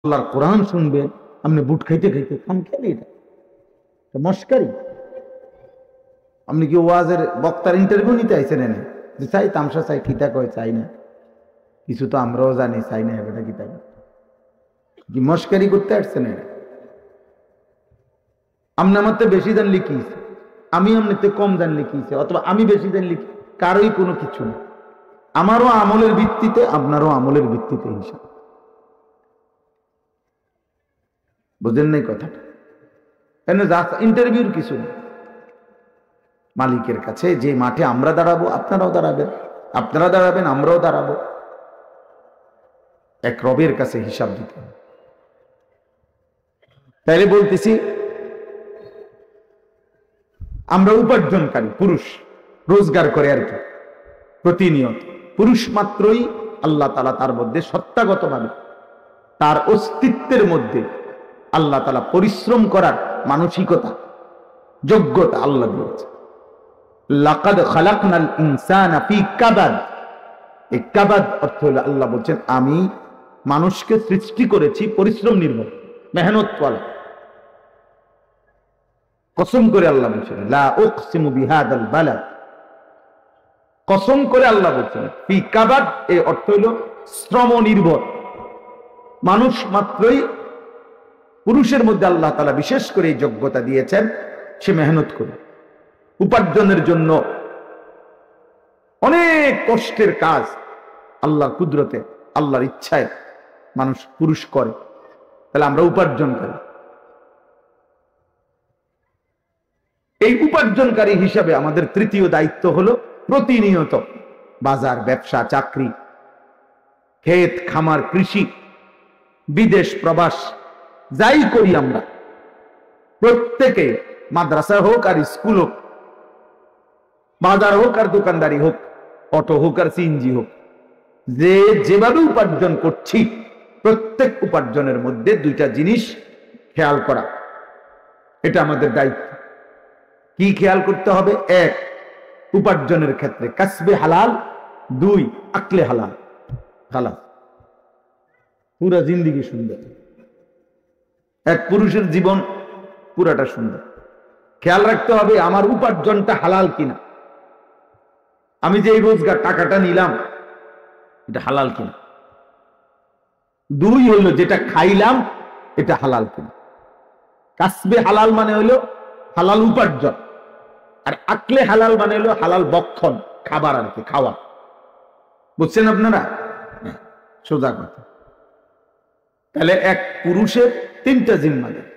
আল্লাহর কোরআন শুনবেন, আপনি বুট খাইতে খাইতে কাম খেলে এটা মস্কারি। আপনি কি ওয়াজের বক্তার ইন্টারভিউ নিতে আইছেন এনে যে চাই তামসা চাই কিতা কয় চাই না, কিছু তো আমরাও জানি চাই না এটা কিতা কি মস্কারি করতে আসছেন এনে। আপনি আমার তো বেশি জান লিখিয়েছে, আমি আপনার তো কম জান লিখিয়েছে, অথবা আমি বেশি জান লিখি, কারোই কোনো কিছু না। আমারও আমলের ভিত্তিতে আপনারও আমলের ভিত্তিতে হিসাব। বুঝেন নাই কথাটা? কেন ইন্টারভিউর কিছু না। মালিকের কাছে যে মাঠে আমরা দাঁড়াবো আপনারাও দাঁড়াবেন, আপনারা দাঁড়াবেন আমরাও দাঁড়াবো, এক রবের কাছে হিসাব দিতে হবে। তাইলে বলতেছি আমরা উপার্জনকারী পুরুষ, রোজগার করে আর কি প্রতিনিয়ত পুরুষ মাত্রই আল্লাহ তাআলা তার মধ্যে সত্তাগতভাবে তার অস্তিত্বের মধ্যে আল্লাহ তাআলা পরিশ্রম করার মানসিকতা যোগ্যতা আল্লাহ দিয়েছে। লাকাদ খালাকনাল ইনসানা ফি কাবাদ। এই কাবাদ অর্থ হলো আল্লাহ বলছেন আমি মানুষকে সৃষ্টি করেছি পরিশ্রম নির্ভর, মেহনতওয়ালা। কসম করে আল্লাহ বলছেন লা উকসিমু বিহাদাল বালাদ, কসম করে আল্লাহ বলছেন ফি কাবাদ। এই অর্থ হলো শ্রম নির্ভর। মানুষ মাত্রই পুরুষের মধ্যে আল্লাহ তাআলা বিশেষ করে এই যোগ্যতা দিয়েছেন, সে মেহনত করে উপার্জনের জন্য অনেক কষ্টের কাজ আল্লাহর কুদরতে আল্লাহর ইচ্ছায় মানুষ পুরুষ করে। তাহলে আমরা উপার্জনকারী। এই উপার্জনকারী হিসাবে আমাদের তৃতীয় দায়িত্ব হলো প্রতিনিয়ত বাজার, ব্যবসা, চাকরি, ক্ষেত খামার, কৃষি, বিদেশ প্রবাস যাই করি আমরা প্রত্যেকে, মাদ্রাসা হোক আর স্কুল হোক, বাজার হোক আর দোকানদারি হোক, অটো হোক আর সিএনজি হোক, যে যেভাবে উপার্জন করছি প্রত্যেক উপার্জনের মধ্যে দুইটা জিনিস খেয়াল করা, এটা আমাদের দায়িত্ব। কি খেয়াল করতে হবে? এক, উপার্জনের ক্ষেত্রে কাসবে হালাল। দুই, আকলে হালাল। হালাল পুরা জিন্দেগি সুন্দর। এক পুরুষের জীবন পুরাটা সুন্দর। খেয়াল রাখতে হবে আমার উপার্জনটা হালাল কিনা, আমি যে এই রোজগার টাকাটা নিলাম এটা হালাল কিনা। দুই হলো যেটা খাইলাম এটা হালাল কিনা। কাসবে হালাল মানে হলো হালাল উপার্জন, আর আকলে হালাল মানে হলো হালাল বক্ষণ, খাবার আর কি, খাওয়া। বুঝছেন আপনারা? সোজা কথা। তাহলে এক পুরুষের তিনটা জিম্মাদারি।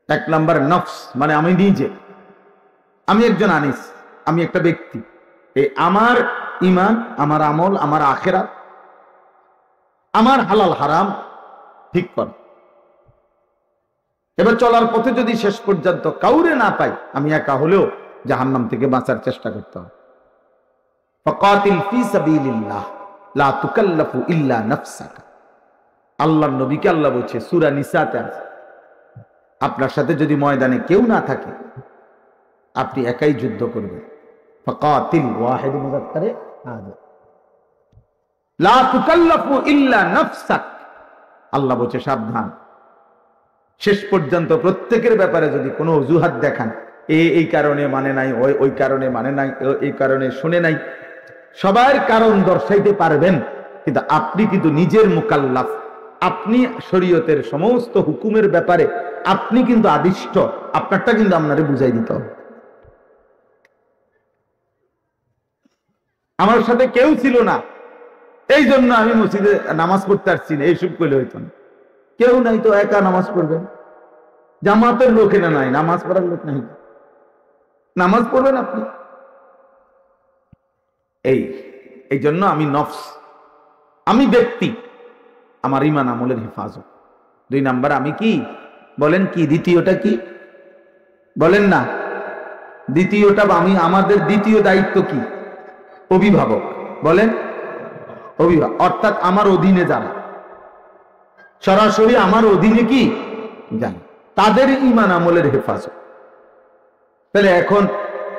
এক নাম্বার নফস, মানে আমি নিজে, আমি একজন আনিস, আমি একটা ব্যক্তি, এই আমার ঈমান, আমার আমল, আমার আখিরাত, আমার হালাল হারাম ঠিক কর। এবার চলার পথে যদি শেষ পর্যন্ত কাউরে না পাই, আমি একা হলেও জাহান্নাম থেকে বাঁচার চেষ্টা করতে হবে। ফাকাতিল ফি সাবিলিল্লাহ লা তুকাল্লাফু ইল্লা নাফসাকা। আল্লাহর নবীকে আল্লাহ বলছে সূরা নিসাতে আছে, আপনার সাথে যদি ময়দানে কেউ না থাকে আপনি একাই যুদ্ধ করবেন। ফাকাতিল ওয়াহিদ মুযাক্কারে হাযা লা তুকাল্লাফু ইল্লা নাফসাক। আল্লাহ বলছে সাবধান, শেষ পর্যন্ত প্রত্যেকের ব্যাপারে যদি কোনো অজুহাত দেখান, এই কারণে মানে নাই, ওই কারণে মানে নাই, এই কারণে শুনে নাই, সবার কারণ দর্শাইতে পারবেন, কিন্তু আপনি কিন্তু নিজের মুকাল্লাফ, আপনি শরীয়তের সমস্ত হুকুমের ব্যাপারে আপনি কিন্তু আদিষ্ট, আপনারটা কিন্তু আপনারে বুঝাই দিতে হবে। আমার সাথে কেউ ছিল না, এই জন্য আমি মসজিদে নামাজ পড়তে আসছি না, এইসব করলে হইতো না। কেউ নাই তো একা নামাজ পড়বেন, জামাতের লোক এনে নাই, নামাজ পড়ার লোক নাই, নামাজ পড়বেন আপনি। এই জন্য আমি নফস, আমি ব্যক্তি, আমার ঈমান আমলের হেফাজত। দুই নাম্বার আমি কি বলেন, কি দ্বিতীয়টা কি বলেন না? দ্বিতীয়টা আমি, আমাদের দ্বিতীয় দায়িত্ব কি? অভিভাবক। বলেন অভিভাবক, অর্থাৎ আমার অধীনে যারা সরাসরি আমার অধীনে কি জানে, তাদের ঈমান আমলের হেফাজত। তাহলে এখন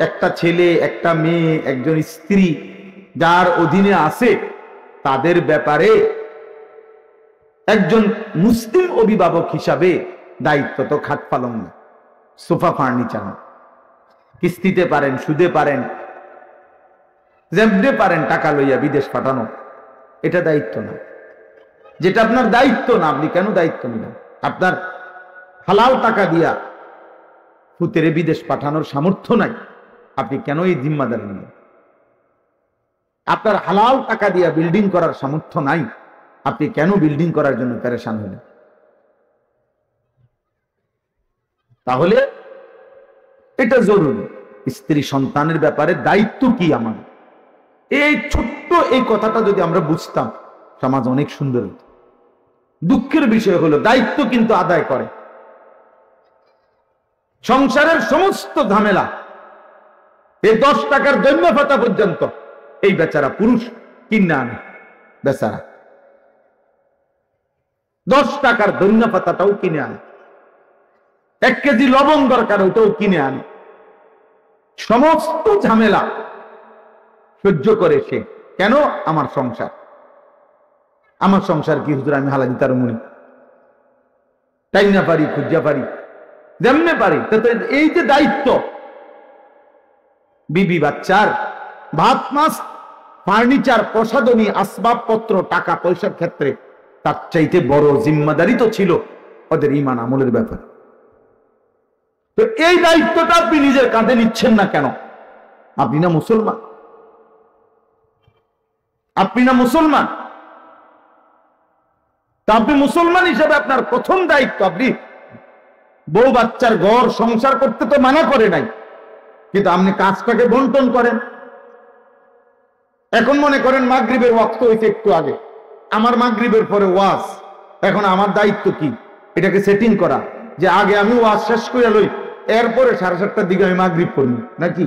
একটা ছেলে, একটা মেয়ে, একজন স্ত্রী যার অধীনে আছে, তাদের ব্যাপারে একজন মুসলিম অভিভাবক হিসাবে দায়িত্ব তো খাট পালং না, সোফা ফার্নিচার না, কিস্তিতে পারেন, সুদে পারেন, যেমনে পারেন টাকা লইয়া বিদেশ পাঠানো, এটা দায়িত্ব না। যেটা আপনার দায়িত্ব না, আপনি কেন দায়িত্ব নিলেন? আপনার হালাল টাকা দিয়া ফুতেরে বিদেশ পাঠানোর সামর্থ্য নাই, আপনি কেন এই জিম্মাদারি নিলেন? আপনার হালাল টাকা দিয়া বিল্ডিং করার সামর্থ্য নাই, আপনি কেন বিল্ডিং করার জন্য পেরেশান হলেন? তাহলে এটা জরুরি। স্ত্রী সন্তানের ব্যাপারে দায়িত্ব কি আমার, এই ছোট্ট এই কথাটা যদি আমরা বুঝতাম, সমাজ অনেক সুন্দর হতো। দুঃখের বিষয় হলো দায়িত্ব কিন্তু আদায় করে। সংসারের সমস্ত ঝামেলা, এই 10 টাকার দৈন্য ভাতা পর্যন্ত এই বেচারা পুরুষ কিনে আনে। বেচারা 10 টাকার দৈন্য ভাতাটাও কিনে আনে, 1 কেজি লবণ দরকার ওটাও কিনে আনে। সমস্ত ঝামেলা সহ্য করে সে। কেন? আমার সংসার। আমার সংসার কি হুজুর আমি হালা দিতার মুনি তাই না পারি, খুঁজা পারি, যেমনে পারি। এই যে দায়িত্ব, বিবি বাচ্চার ভাত মাছ ফার্নিচার প্রসাধনী আসবাবপত্র টাকা পয়সার ক্ষেত্রে তার চাইতে বড় জিম্মাদারি তো ছিল ওদের ঈমান আমলের ব্যাপারে। তো এই দায়িত্বটা আপনি নিজের কাঁধে নিচ্ছেন না কেন? আপনি না মুসলমান? আপনি না মুসলমান? তা আপনি মুসলমান হিসেবে আপনার প্রথম দায়িত্ব, আপনি বউ বাচ্চার ঘর সংসার করতে তো মানা করে নাই, কিন্তু আপনি কাজটাকে বন্টন করেন। এখন মনে করেন মাগরিবের ওয়াক্ত হইতে একটু আগে, আমার মাগরিবের পরে ওয়াজ, এখন আমার দায়িত্ব কি এটাকে সেটিং করা, যে আগে আমি ওয়াজ শেষ করে লই, এরপরে 7:30টার দিকে আমি মাগরিব পড়ব নাকি?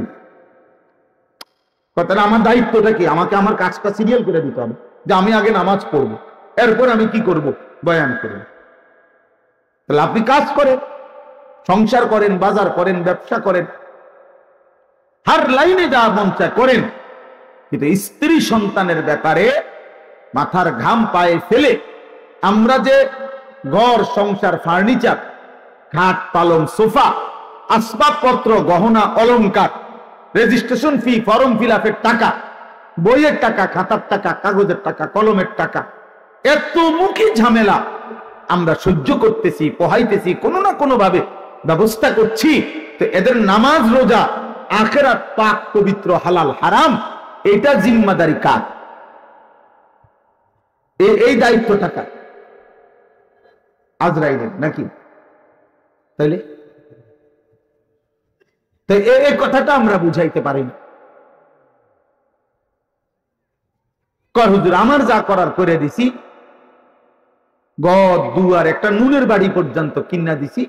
কথা, আমার দায়িত্বটা কি? আমাকে আমার কাজটা সিরিয়াল করে দিতে হবে, যে আমি আগে নামাজ পড়ব, এরপর আমি কি করব? বয়ান করব। তাহলে আপনি কাজ করেন, সংসার করেন, বাজার করেন, ব্যবসা করেন, হার লাইনে যা মন চায় করেন, কিন্তু স্ত্রী সন্তানের ব্যাপারে মাথার ঘাম পায়ে ফেলে আমরা যে ঘর সংসার ফার্নিচার খাট পালং সোফা আসবাবপত্র গহনা অলংকার রেজিস্ট্রেশন ফি ফর্ম ফিল আপের টাকা বইয়ের টাকা খাতার টাকা কাগজের টাকা কলমের টাকা এত মুখী ঝামেলা আমরা সহ্য করতেছি, পোহাইতেছি, কোনো না কোনো ভাবে ব্যবস্থা করছি, তো এদের নামাজ রোজা আখিরাত পাক পবিত্র হালাল হারাম এটা জিম্মাদারি কার? এই দায়িত্বটা কার? আজরাইলের নাকি? তাইলে এই কথাটা আমরা বুঝাইতে পারি না। কর হুজুর আমার যা করার করে দিছি, গদ দুয়ার একটা নুনের বাড়ি পর্যন্ত কিনা দিছি,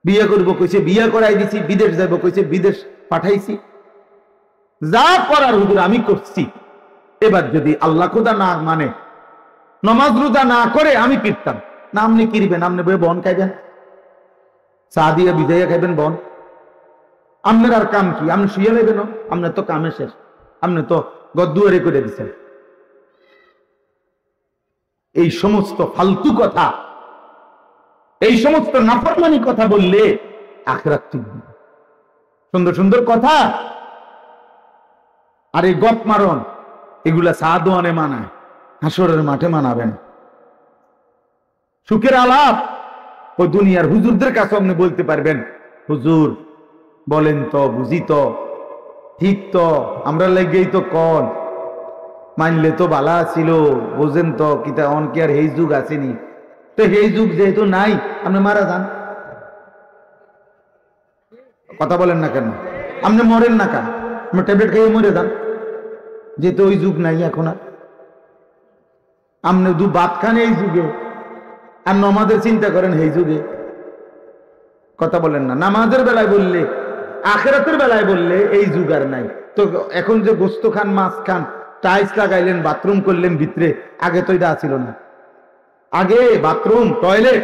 বিয়ে করবো কইছে বিয়ে করাই দিছি, বিদেশ যাবো কইছে বিদেশ পাঠাইছি, যা করার হুজুর আমি করছি। এবার যদি আল্লাহ খোদা না মানে নামাজ রোজা না করে আমি কিরতাম না, আপনি কিরবেন? আপনি বই বন খাইবেন, চা দিয়ে বিদাইয়া খাইবেন বন, আপনার আর কাম কি? আপনি শুয়ে নেবেন? আপনার তো কামে শেষ, আপনি তো গদ্দুয়ারে করে দিচ্ছেন। এই সমস্ত ফালতু কথা, এই সমস্ত নাফরমানি কথা বললে আখিরাত টিকবে। সুন্দর সুন্দর কথা আর এই গপ মারণ এগুলা সাদওয়ানে মানায়, হাসরের মাঠে মানাবেন। সুখের আলাপ ওই দুনিয়ার হুজুরদের কাছে আপনি বলতে পারবেন, হুজুর বলেন তো, বুঝি তো, ঠিক তো, আমরা লেগেই তো কন, মানলে তো বালা ছিল, বুঝেন তো কিতা অন কি আর এই যুগ আসেনি? তো এই যুগ যেহেতু নাই, আপনি মারা যান। কথা বলেন না কেন? আপনি মরেন না কেন? আপনি ট্যাবলেট খেয়ে মরে যান, যেহেতু ওই যুগ নাই এখন আর। আপনি দু বাদ খান এই যুগে, আর নামাজের চিন্তা করেন এই যুগে। কথা বলেন না। নামাজের বেলায় বললে, আখিরাতের বেলায় বললে এই যুগ আর নাই। তো এখন যে গোস্ত খান, মাছ খান, টাইলস লাগাইলেন, বাথরুম করলেন ভিতরে, আগে তো এটা ছিল না। আগে বাথরুম টয়লেট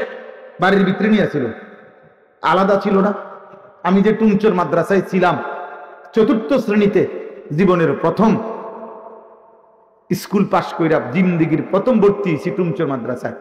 বাড়ির ভিতরে নিয়ে ছিল, আলাদা ছিল না। আমি যে টুমচোর মাদ্রাসায় ছিলাম 4র্থ শ্রেণীতে, জীবনের প্রথম স্কুল পাশ কইরা জিন্দিগির প্রথম ভর্তি হয়েছি টুমচর মাদ্রাসায়।